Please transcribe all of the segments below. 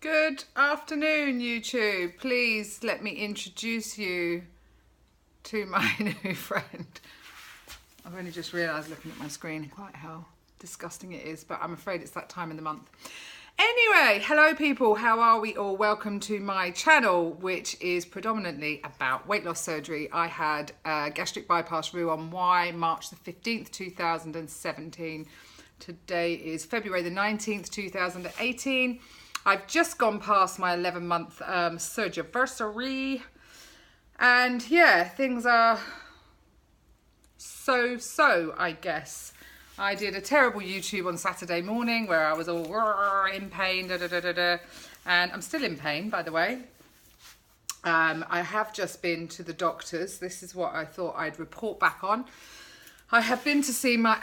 Good afternoon, YouTube. Please let me introduce you to my new friend. I've only just realised looking at my screen quite how disgusting it is, but I'm afraid it's that time in the month. Anyway, hello people, how are we all? Welcome to my channel, which is predominantly about weight loss surgery. I had a gastric bypass Roux-en-Y, March the 15th, 2017. Today is February the 19th, 2018. I've just gone past my 11-month surgery, and yeah, things are so, I guess. I did a terrible YouTube on Saturday morning where I was all in pain, and I'm still in pain, by the way. I have just been to the doctors. This is what I thought I'd report back on. I have been to see my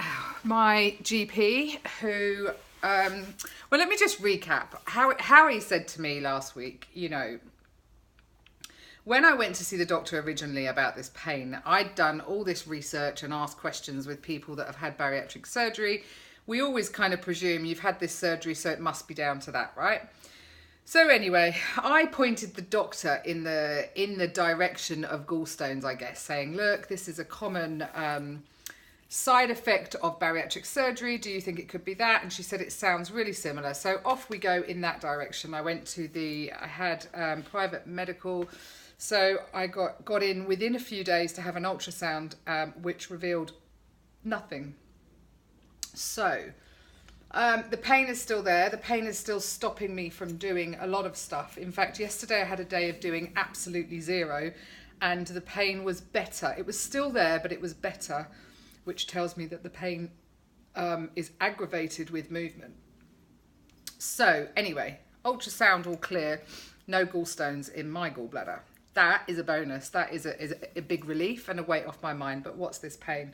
GP who, well, let me just recap. Harry said to me last week, you know, when I went to see the doctor originally about this pain, I'd done all this research and asked questions with people that have had bariatric surgery. We always kind of presume you've had this surgery, so it must be down to that, right? So anyway, I pointed the doctor in the direction of gallstones, I guess, saying, look, this is a common side effect of bariatric surgery. Do you think it could be that? And she said, it sounds really similar. So off we go in that direction. I went to I had private medical. So I got in within a few days to have an ultrasound, which revealed nothing. So the pain is still there. The pain is still stopping me from doing a lot of stuff. In fact, yesterday I had a day of doing absolutely zero, and the pain was better. It was still there, but it was better, which tells me that the pain is aggravated with movement. So anyway, ultrasound all clear, no gallstones in my gallbladder. That is a bonus. That is a big relief and a weight off my mind. But what's this pain?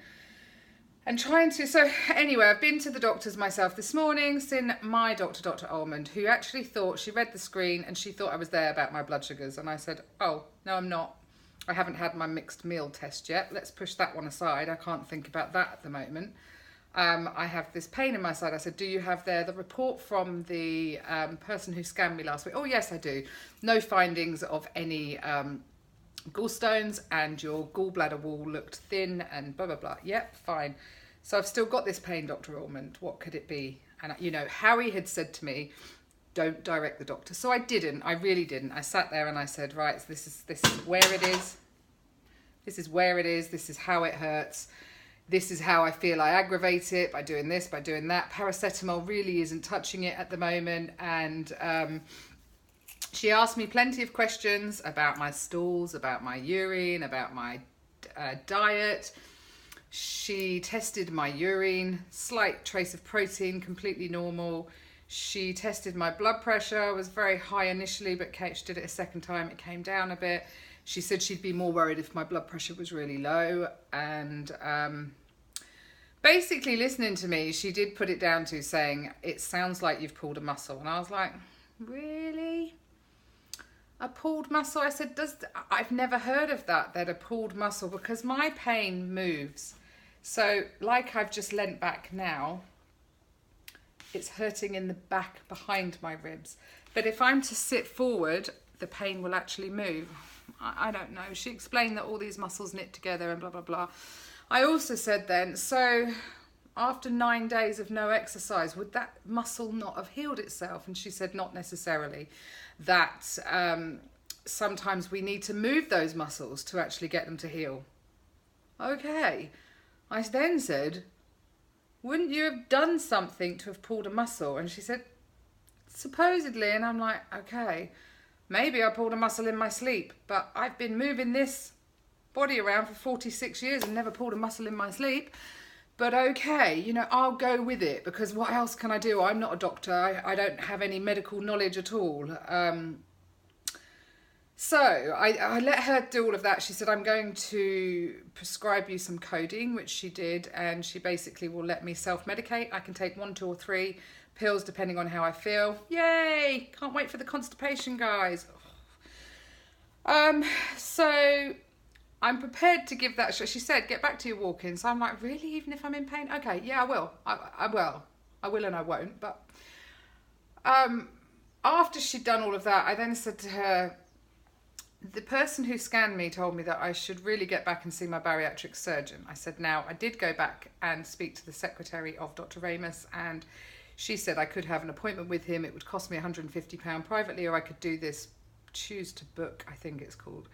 And so anyway, I've been to the doctors myself this morning, seen my doctor, Dr. Almond, who actually thought, she read the screen and she thought I was there about my blood sugars. And I said, oh, no, I'm not. I haven't had my mixed meal test yet. Let's push that one aside. I can't think about that at the moment. I have this pain in my side. I said, do you have there the report from the person who scanned me last week? Oh, yes, I do. No findings of any gallstones, and your gallbladder wall looked thin and blah, blah, blah. Yep, fine. So I've still got this pain, Dr. Ormond. What could it be? And, you know, Harry had said to me, don't direct the doctor. So I didn't. I really didn't. I sat there and I said, right, so this is where it is. This is where it is. This is how it hurts. This is how I feel I aggravate it, by doing this, by doing that. Paracetamol really isn't touching it at the moment. And she asked me plenty of questions about my stools, about my urine, about my diet. She tested my urine, slight trace of protein, completely normal. She tested my blood pressure. I was very high initially, but she did it a second time. It came down a bit. She said she'd be more worried if my blood pressure was really low. And basically listening to me, she did put it down to saying, it sounds like you've pulled a muscle. And I was like, really? A pulled muscle? I said, I've never heard of that a pulled muscle, because my pain moves. So like I've just leant back now, it's hurting in the back behind my ribs. But if I'm to sit forward, the pain will actually move. I don't know. She explained that all these muscles knit together and blah, blah, blah. I also said then, so after 9 days of no exercise, would that muscle not have healed itself? And she said, not necessarily. That sometimes we need to move those muscles to actually get them to heal. Okay. I then said, wouldn't you have done something to have pulled a muscle? And she said, supposedly. And I'm like, okay. Maybe I pulled a muscle in my sleep, but I've been moving this body around for 46 years and never pulled a muscle in my sleep. But okay, you know, I'll go with it, because what else can I do? I'm not a doctor. I don't have any medical knowledge at all. So I let her do all of that. She said, I'm going to prescribe you some codeine, which she did. And she basically will let me self-medicate. I can take 1, 2 or 3 pills depending on how I feel. Yay! Can't wait for the constipation, guys. So I'm prepared to give that a shot. She said, get back to your walking. So I'm like, really? Even if I'm in pain? Okay, yeah, I will. I will. I will and I won't. But after she'd done all of that, I then said to her, the person who scanned me told me that I should really get back and see my bariatric surgeon. I said, now, I did go back and speak to the secretary of Dr. Ramus, and she said I could have an appointment with him. It would cost me £150 privately, or I could do this choose to book, I think it's called.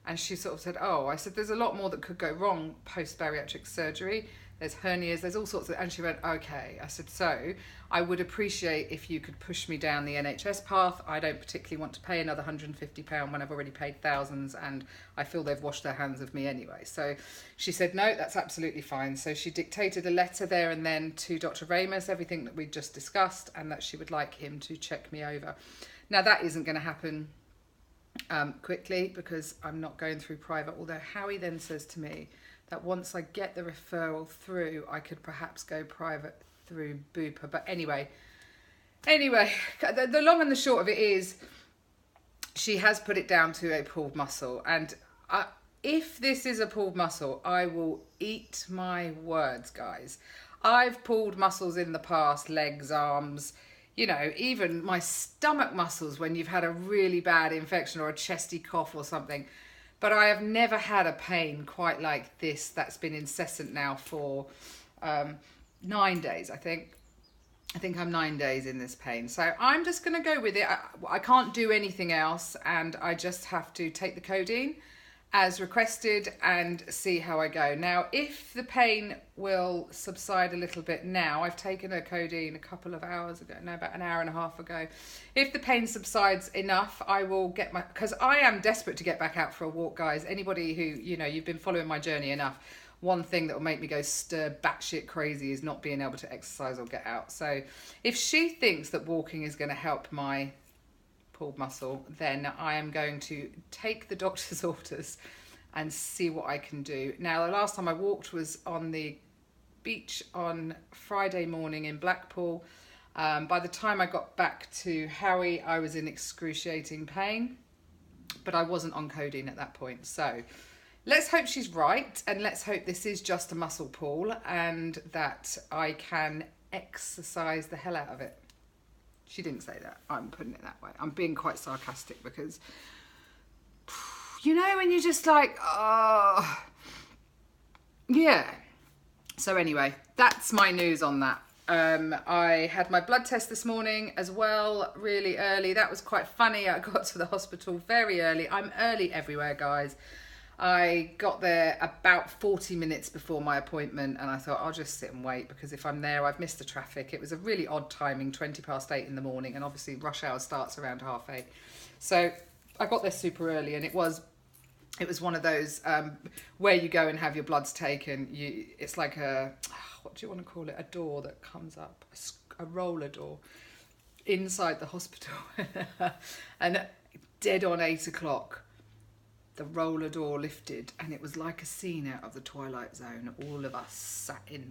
And she sort of said, oh, I said, there's a lot more that could go wrong post-bariatric surgery. There's hernias, there's all sorts of, and she went, okay. I said, so I would appreciate if you could push me down the NHS path. I don't particularly want to pay another £150 when I've already paid thousands, and I feel they've washed their hands of me anyway. So she said, no, that's absolutely fine. So she dictated a letter there and then to Dr. Ramus, everything that we just discussed, and that she would like him to check me over. Now, that isn't going to happen quickly because I'm not going through private, although Howie then says to me that once I get the referral through, I could perhaps go private through Bupa. But anyway, the long and the short of it is she has put it down to a pulled muscle. And if this is a pulled muscle, I will eat my words, guys. I've pulled muscles in the past, legs, arms, you know, even my stomach muscles when you've had a really bad infection or a chesty cough or something. But I have never had a pain quite like this that's been incessant now for 9 days, I think. I think I'm 9 days in this pain. So I'm just going to go with it. I can't do anything else, and I just have to take the codeine as requested and see how I go. Now, if the pain will subside a little bit now, I've taken a codeine a couple of hours ago, no, about an hour and a half ago. If the pain subsides enough, I will get my, because I am desperate to get back out for a walk, guys. Anybody who, you know, you've been following my journey enough, one thing that will make me go stir batshit crazy is not being able to exercise or get out. So if she thinks that walking is going to help my pulled muscle, then I am going to take the doctor's orders and see what I can do. Now, the last time I walked was on the beach on Friday morning in Blackpool. By the time I got back to Howie, I was in excruciating pain, but I wasn't on codeine at that point. So let's hope she's right, and let's hope this is just a muscle pull and that I can exercise the hell out of it. She didn't say that. I'm putting it that way. I'm being quite sarcastic because, you know, when you're just like, oh, yeah. So anyway, that's my news on that. I had my blood test this morning as well, really early. That was quite funny. I got to the hospital very early. I'm early everywhere, guys. I got there about 40 minutes before my appointment, and I thought I'll just sit and wait because if I'm there, I've missed the traffic. It was a really odd timing, 8:20 in the morning, and obviously rush hour starts around 8:30. So I got there super early, and it was one of those where you go and have your bloods taken. It's like a, what do you want to call it? A door that comes up, a roller door inside the hospital, and dead on 8 o'clock. The roller door lifted, and it was like a scene out of the Twilight Zone. All of us sat in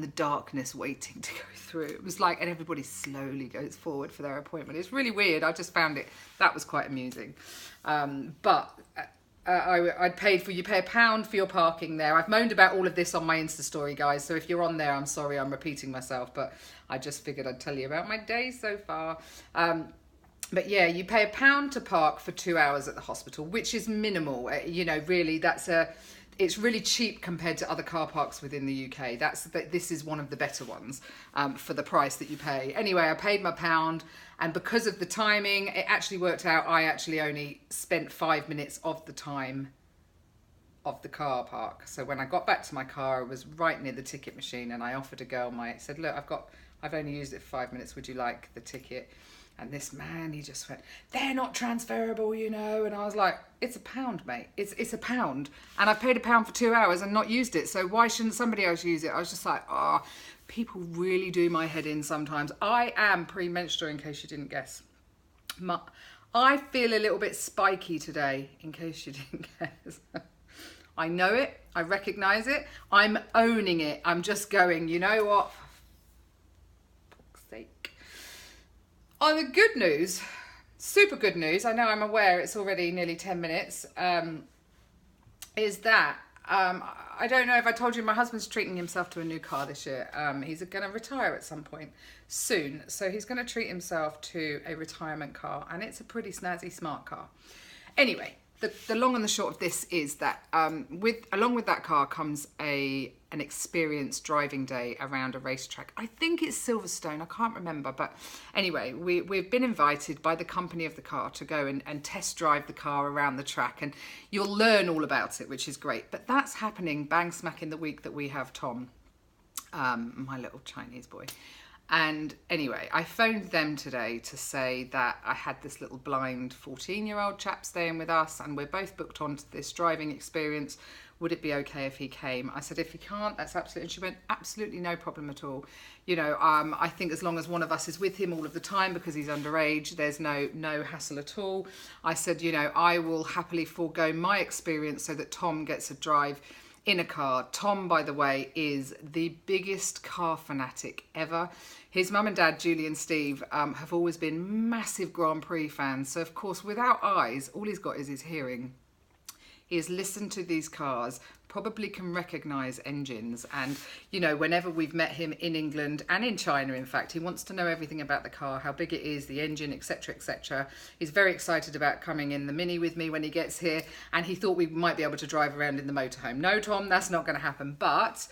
the darkness waiting to go through. It was like, and everybody slowly goes forward for their appointment. It's really weird. I just found that was quite amusing. But I'd paid for, you pay £1 for your parking there. I've moaned about all of this on my Insta story, guys. So if you're on there, I'm sorry, I'm repeating myself, but I just figured I'd tell you about my day so far. But yeah, you pay £1 to park for 2 hours at the hospital, which is minimal. You know, really, it's really cheap compared to other car parks within the UK. This is one of the better ones for the price that you pay. Anyway, I paid my £1, and because of the timing, it actually worked out. I actually only spent 5 minutes of the time of the car park. So when I got back to my car, I was right near the ticket machine, and I offered a girl said, look, I've only used it for 5 minutes. Would you like the ticket? And this man, he just went, they're not transferable, you know. And I was like, it's £1, mate. It's £1. And I've paid £1 for 2 hours and not used it. So why shouldn't somebody else use it? I was just like, oh, people really do my head in sometimes. I am premenstrual, in case you didn't guess. I feel a little bit spiky today, in case you didn't guess. I know it. I recognise it. I'm owning it. I'm just going, you know what? For fuck's sake. On the good news, super good news, I know I'm aware it's already nearly 10 minutes, is that I don't know if I told you, my husband's treating himself to a new car this year. He's going to retire at some point soon. So he's going to treat himself to a retirement car, and it's a pretty snazzy, smart car. Anyway, the long and the short of this is that along with that car comes an experienced driving day around a racetrack. I think it's Silverstone, I can't remember, but anyway, we've been invited by the company of the car to go and test drive the car around the track, and you'll learn all about it, which is great. But that's happening bang smack in the week that we have Tom, my little Chinese boy. And anyway, I phoned them today to say that I had this little blind 14-year-old chap staying with us, and we're both booked onto this driving experience. Would it be okay if he came? I said, if he can't, that's absolutely, and she went, absolutely no problem at all. You know, I think as long as one of us is with him all of the time, because he's underage, there's no hassle at all. I said, you know, I will happily forego my experience so that Tom gets a drive in a car. Tom, by the way, is the biggest car fanatic ever. His mum and dad, Julie and Steve, have always been massive Grand Prix fans. So, of course, without eyes, all he's got is his hearing. He has listened to these cars, probably can recognise engines. And, you know, whenever we've met him in England and in China, in fact, he wants to know everything about the car, how big it is, the engine, etc., etc. He's very excited about coming in the Mini with me when he gets here. And he thought we might be able to drive around in the motorhome. No, Tom, that's not going to happen. But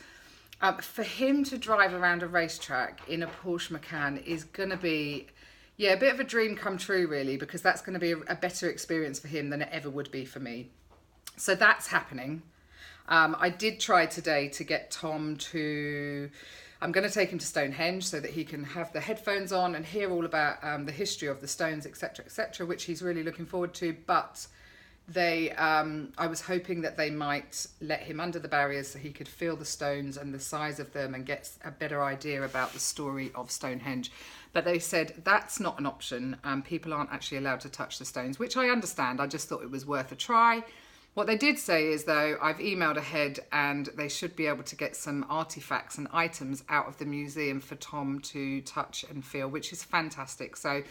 for him to drive around a racetrack in a Porsche Macan is going to be, yeah, a bit of a dream come true, really, because that's going to be a better experience for him than it ever would be for me. So that's happening. I did try today to get Tom to, I'm going to take him to Stonehenge so that he can have the headphones on and hear all about the history of the stones, etc., which he's really looking forward to. But I was hoping that they might let him under the barriers so he could feel the stones and the size of them and get a better idea about the story of Stonehenge. But they said that's not an option. People aren't actually allowed to touch the stones, which I understand. I just thought it was worth a try. What they did say is, though, I've emailed ahead and they should be able to get some artifacts and items out of the museum for Tom to touch and feel, which is fantastic. So,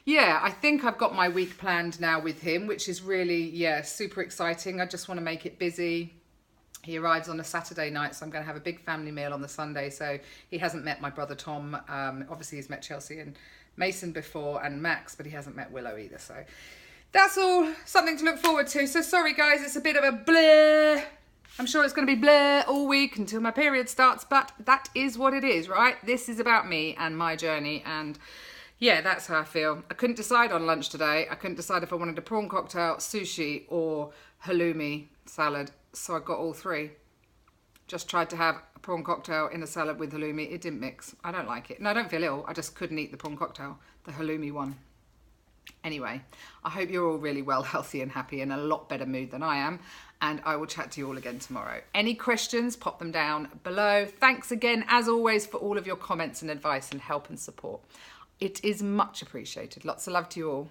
yeah, I think I've got my week planned now with him, which is really, yeah, super exciting. I just want to make it busy. He arrives on a Saturday night, so I'm going to have a big family meal on the Sunday. So he hasn't met my brother Tom. Obviously, he's met Chelsea and Mason before and Max, but he hasn't met Willow either. So that's all something to look forward to. So sorry, guys, it's a bit of a blur. I'm sure it's going to be blur all week until my period starts, but that is what it is, right? This is about me and my journey, and yeah, that's how I feel. I couldn't decide on lunch today. I couldn't decide if I wanted a prawn cocktail, sushi, or halloumi salad, so I got all three. Just tried to have a prawn cocktail in a salad with halloumi. It didn't mix. I don't like it. No, I don't feel ill. I just couldn't eat the prawn cocktail, the halloumi one. Anyway, I hope you're all really well, healthy and happy, in a lot better mood than I am. And I will chat to you all again tomorrow. Any questions, pop them down below. Thanks again, as always, for all of your comments and advice and help and support. It is much appreciated. Lots of love to you all.